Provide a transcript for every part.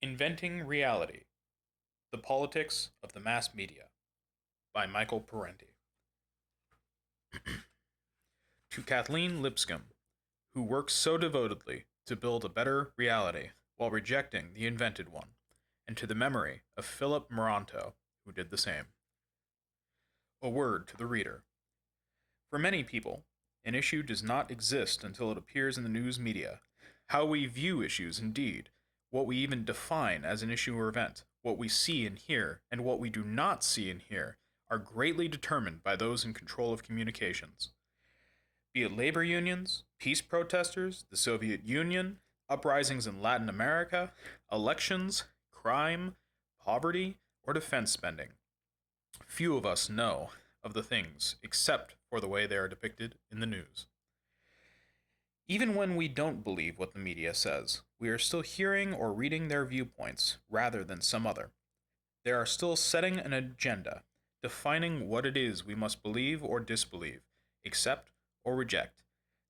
Inventing Reality: The Politics of the Mass Media by Michael Parenti. To Kathleen Lipscomb, who works so devotedly to build a better reality while rejecting the invented one, and to the memory of Philip Moranto, who did the same. A word to the reader. For many people, an issue does not exist until it appears in the news media. How we view issues, indeed, what we even define as an issue or event, what we see and hear, and what we do not see and hear, are greatly determined by those in control of communications. Be it labor unions, peace protesters, the Soviet Union, uprisings in Latin America, elections, crime, poverty, or defense spending. Few of us know of the things except for the way they are depicted in the news. Even when we don't believe what the media says, we are still hearing or reading their viewpoints rather than some other. They are still setting an agenda, defining what it is we must believe or disbelieve, accept or reject.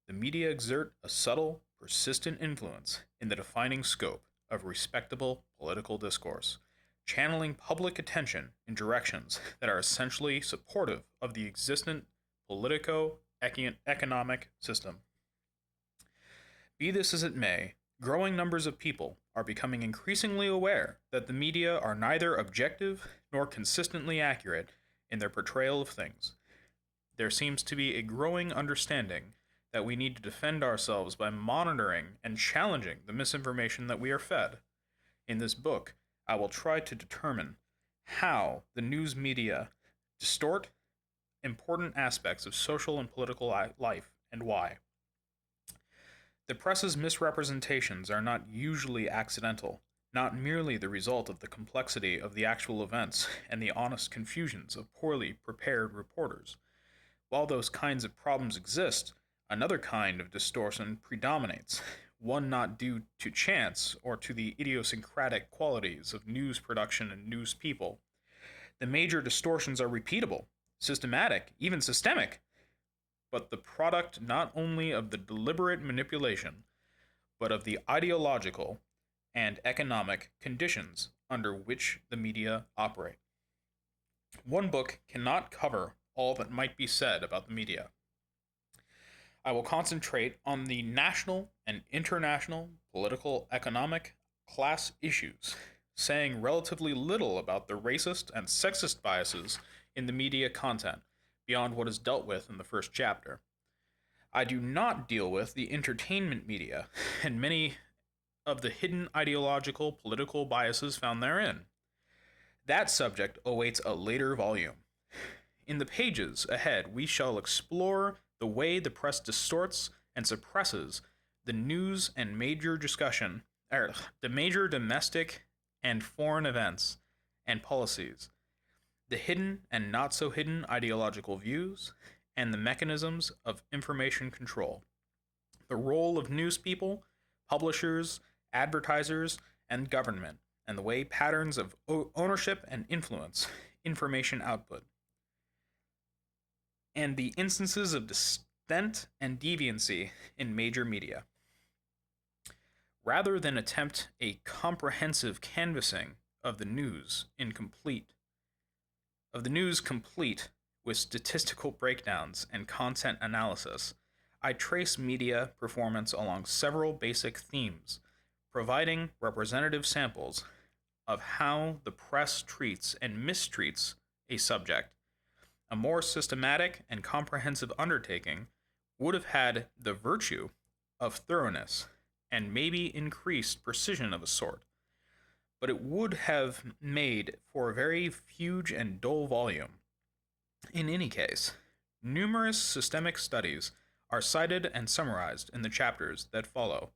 The media exert a subtle, persistent influence in the defining scope of respectable political discourse, channeling public attention in directions that are essentially supportive of the existent politico-economic system. Be this as it may, growing numbers of people are becoming increasingly aware that the media are neither objective nor consistently accurate in their portrayal of things. There seems to be a growing understanding that we need to defend ourselves by monitoring and challenging the misinformation that we are fed. In this book, I will try to determine how the news media distort important aspects of social and political life and why. The press's misrepresentations are not usually accidental, not merely the result of the complexity of the actual events and the honest confusions of poorly prepared reporters. While those kinds of problems exist, another kind of distortion predominates, one not due to chance or to the idiosyncratic qualities of news production and news people. The major distortions are repeatable, systematic, even systemic, but the product not only of the deliberate manipulation, but of the ideological and economic conditions under which the media operate. One book cannot cover all that might be said about the media. I will concentrate on the national and international political, economic, class issues, saying relatively little about the racist and sexist biases in the media content, beyond what is dealt with in the first chapter. I do not deal with the entertainment media and many of the hidden ideological political biases found therein. That subject awaits a later volume. In the pages ahead, we shall explore the way the press distorts and suppresses the news and the major domestic and foreign events and policies, the hidden and not so hidden ideological views, and the mechanisms of information control, the role of news people, publishers, advertisers, and government, and the way patterns of ownership and influence information output, and the instances of dissent and deviancy in major media. Rather than attempt a comprehensive canvassing of the news complete with statistical breakdowns and content analysis, I trace media performance along several basic themes, providing representative samples of how the press treats and mistreats a subject. A more systematic and comprehensive undertaking would have had the virtue of thoroughness and maybe increased precision of a sort, but it would have made for a very huge and dull volume. In any case, numerous systemic studies are cited and summarized in the chapters that follow.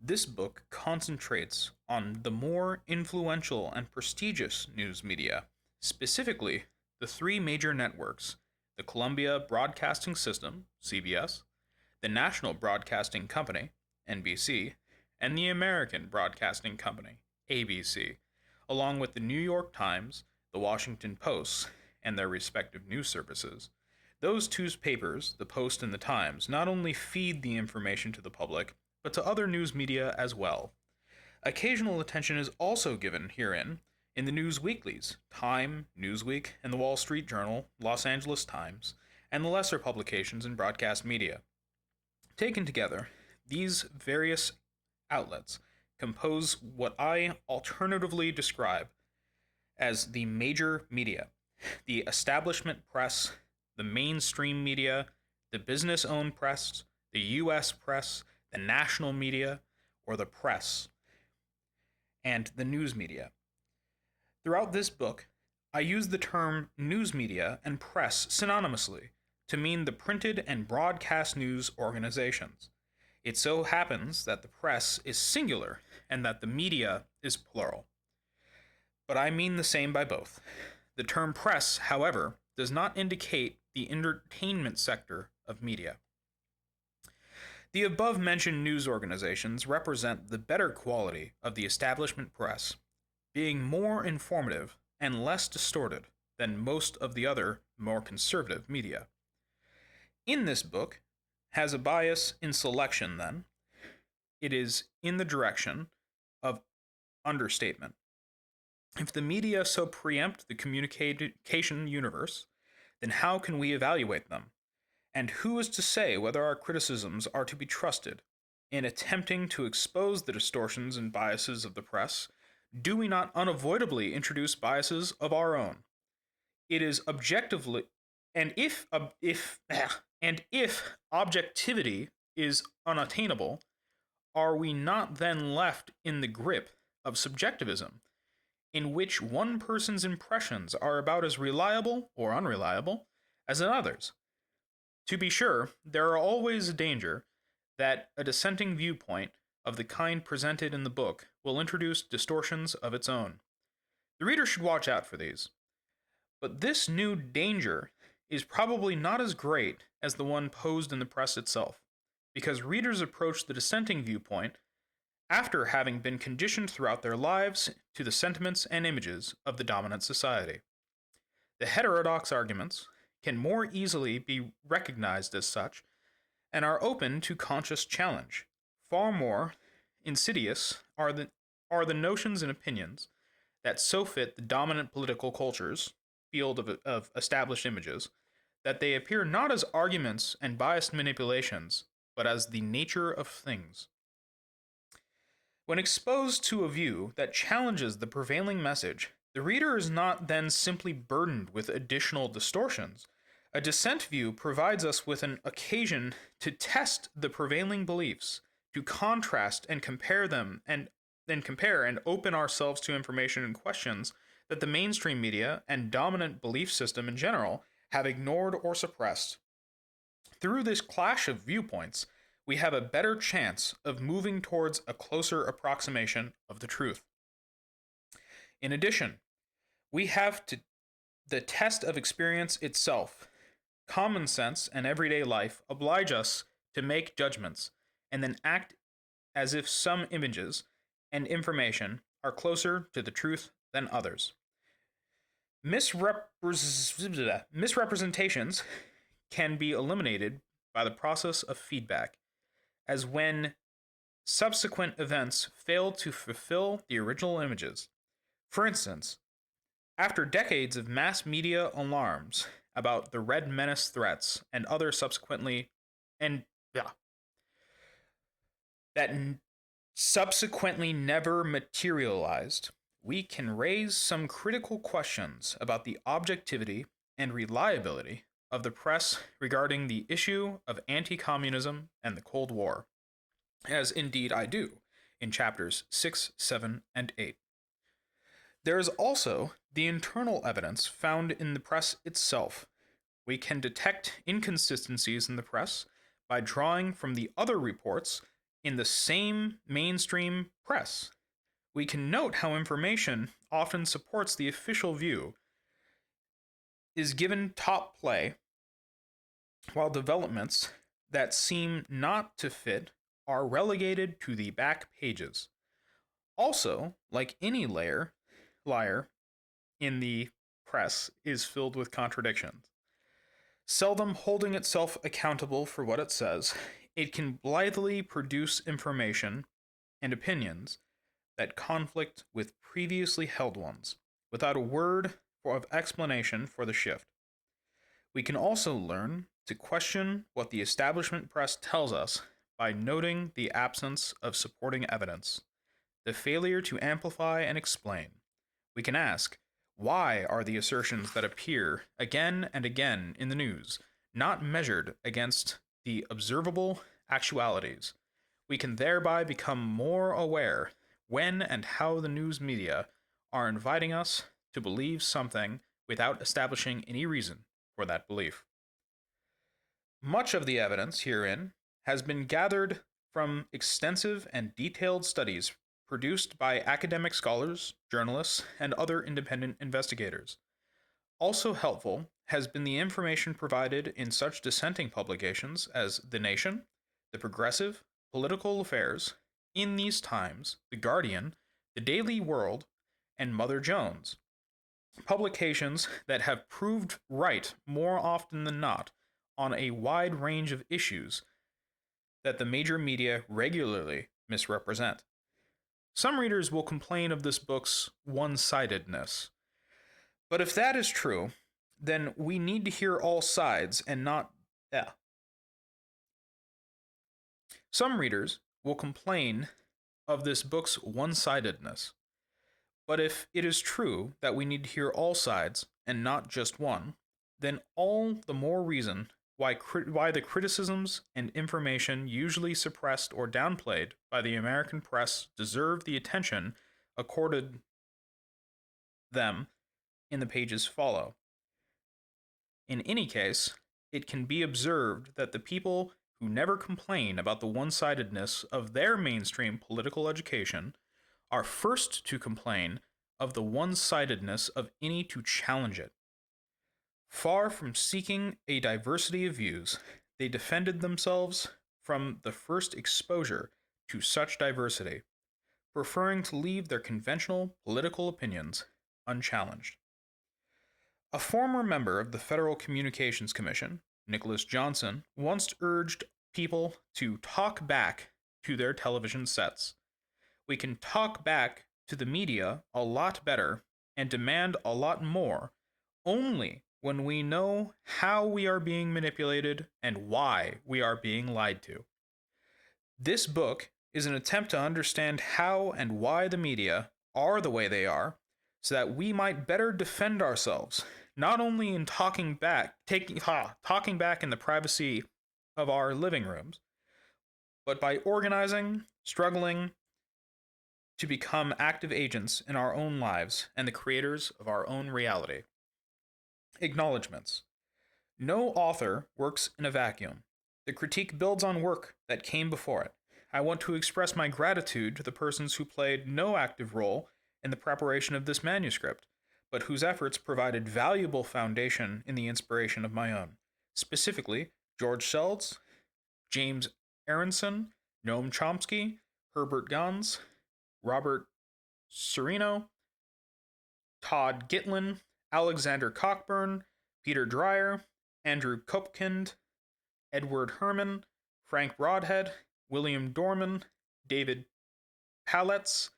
This book concentrates on the more influential and prestigious news media, specifically the three major networks: the Columbia Broadcasting System, CBS, the National Broadcasting Company, NBC, and the American Broadcasting Company, ABC, along with the New York Times, the Washington Post, and their respective news services. Those two papers, the Post and the Times, not only feed the information to the public, but to other news media as well. Occasional attention is also given herein in the news weeklies, Time, Newsweek, and the Wall Street Journal, Los Angeles Times, and the lesser publications in broadcast media. Taken together, these various outlets compose what I alternatively describe as the major media: the establishment press, the mainstream media, the business owned press, the US press, the national media, or the press, and the news media. Throughout this book, I use the term news media and press synonymously to mean the printed and broadcast news organizations. It so happens that the press is singular and that the media is plural. But I mean the same by both. The term press, however, does not indicate the entertainment sector of media. The above-mentioned news organizations represent the better quality of the establishment press, being more informative and less distorted than most of the other, more conservative media. In this book has a bias in selection, then. It is in the direction of understatement. If the media so preempt the communication universe, then how can we evaluate them? And who is to say whether our criticisms are to be trusted? In attempting to expose the distortions and biases of the press, do we not unavoidably introduce biases of our own? It is objectively, and if objectivity is unattainable, are we not then left in the grip of subjectivism, in which one person's impressions are about as reliable or unreliable as another's? To be sure, there are always a danger that a dissenting viewpoint of the kind presented in the book will introduce distortions of its own. The reader should watch out for these. But this new danger is probably not as great as the one posed in the press itself, because readers approach the dissenting viewpoint after having been conditioned throughout their lives to the sentiments and images of the dominant society. The heterodox arguments can more easily be recognized as such and are open to conscious challenge. Far more insidious are the notions and opinions that so fit the dominant political culture's field of established images that they appear not as arguments and biased manipulations, but as the nature of things. When exposed to a view that challenges the prevailing message, the reader is not then simply burdened with additional distortions. A dissent view provides us with an occasion to test the prevailing beliefs, to contrast and compare them, and then compare and open ourselves to information and questions that the mainstream media and dominant belief system in general have ignored or suppressed. Through this clash of viewpoints, we have a better chance of moving towards a closer approximation of the truth. In addition, we have the test of experience itself. Common sense and everyday life oblige us to make judgments and then act as if some images and information are closer to the truth than others. Misrepresentations can be eliminated by the process of feedback, as when subsequent events fail to fulfill the original images. For instance, after decades of mass media alarms about the Red Menace threats and other subsequently never materialized, we can raise some critical questions about the objectivity and reliability of the press regarding the issue of anti-communism and the Cold War, as indeed I do in chapters 6, 7, and 8. There is also the internal evidence found in the press itself. We can detect inconsistencies in the press by drawing from the other reports in the same mainstream press. We can note how information often supports the official view is given top play, while developments that seem not to fit are relegated to the back pages. Also, like any liar in the press is filled with contradictions. Seldom holding itself accountable for what it says, it can blithely produce information and opinions that conflict with previously held ones, without a word of explanation for the shift. We can also learn to question what the establishment press tells us by noting the absence of supporting evidence, the failure to amplify and explain. We can ask, why are the assertions that appear again and again in the news not measured against the observable actualities? We can thereby become more aware when and how the news media are inviting us to believe something without establishing any reason for that belief. Much of the evidence herein has been gathered from extensive and detailed studies produced by academic scholars, journalists, and other independent investigators. Also helpful has been the information provided in such dissenting publications as The Nation, The Progressive, Political Affairs, In These Times, The Guardian, The Daily World, and Mother Jones. Publications that have proved right more often than not on a wide range of issues that the major media regularly misrepresent. Some readers will complain of this book's one-sidedness. But if that is true, then we need to hear all sides and not... Some readers will complain of this book's one-sidedness. But if it is true that we need to hear all sides and not just one, then all the more reason why the criticisms and information usually suppressed or downplayed by the American press deserve the attention accorded them in the pages follow. In any case, it can be observed that the people who never complain about the one-sidedness of their mainstream political education are first to complain of the one-sidedness of any to challenge it. Far from seeking a diversity of views, they defended themselves from the first exposure to such diversity, preferring to leave their conventional political opinions unchallenged. A former member of the Federal Communications Commission, Nicholas Johnson, once urged people to talk back to their television sets. We can talk back to the media a lot better and demand a lot more only when we know how we are being manipulated and why we are being lied to. This book is an attempt to understand how and why the media are the way they are, so that we might better defend ourselves, not only in talking back in the privacy of our living rooms, but by organizing, struggling to become active agents in our own lives and the creators of our own reality. Acknowledgements. No author works in a vacuum. The critique builds on work that came before it. I want to express my gratitude to the persons who played no active role in the preparation of this manuscript, but whose efforts provided valuable foundation in the inspiration of my own. Specifically, George Seldes, James Aronson, Noam Chomsky, Herbert Gans, Robert Serino, Todd Gitlin, Alexander Cockburn, Peter Dreyer, Andrew Kopkind, Edward Herman, Frank Broadhead, William Dorman, David Paletz,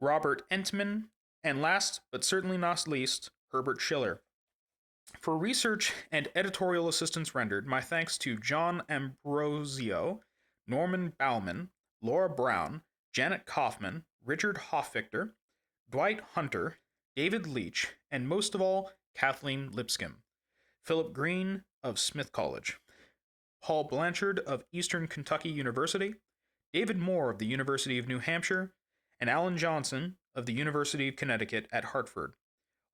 Robert Entman, and last but certainly not least, Herbert Schiller. For research and editorial assistance rendered, my thanks to John Ambrosio, Norman Bauman, Laura Brown, Janet Kaufman, Richard Hoffvictor, Dwight Hunter, David Leach, and most of all, Kathleen Lipscomb, Philip Green of Smith College, Paul Blanchard of Eastern Kentucky University, David Moore of the University of New Hampshire, and Alan Johnson of the University of Connecticut at Hartford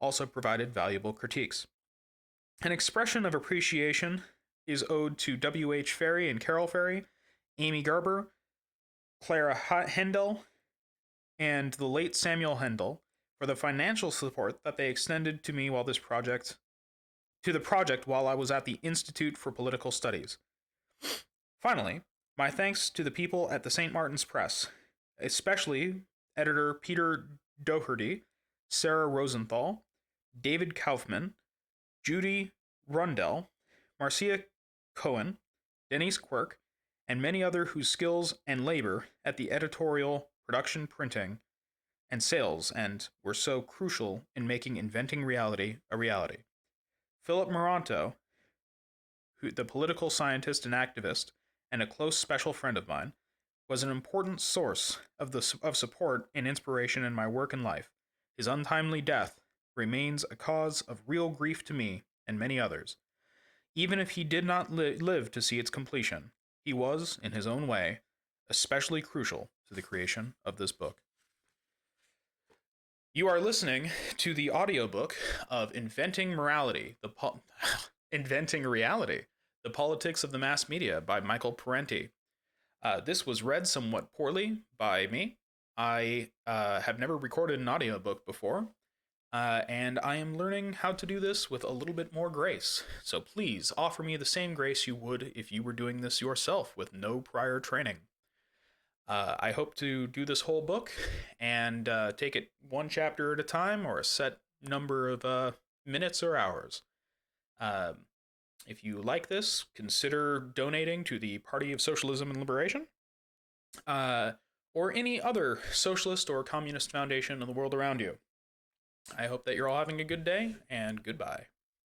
also provided valuable critiques. An expression of appreciation is owed to W.H. Ferry and Carol Ferry, Amy Garber, Clara Hendel, and the late Samuel Hendel for the financial support that they extended to me while the project while I was at the Institute for Political Studies. Finally, my thanks to the people at the St. Martin's Press, especially editor Peter Doherty, Sarah Rosenthal, David Kaufman, Judy Rundell, Marcia Cohen, Denise Quirk, and many other whose skills and labor at the editorial, production, printing, and sales, and were so crucial in making inventing reality a reality. Philip Moronto, the political scientist and activist, and a close special friend of mine, was an important source of support and inspiration in my work and life. His untimely death remains a cause of real grief to me and many others. Even if he did not live to see its completion, he was, in his own way, especially crucial to the creation of this book. You are listening to the audiobook of Inventing Morality, Inventing Reality, The Politics of the Mass Media by Michael Parenti. This was read somewhat poorly by me. I have never recorded an audiobook before, and I am learning how to do this with a little bit more grace. So please offer me the same grace you would if you were doing this yourself with no prior training. I hope to do this whole book and take it one chapter at a time or a set number of minutes or hours. If you like this, consider donating to the Party of Socialism and Liberation, or any other socialist or communist foundation in the world around you. I hope that you're all having a good day, and goodbye.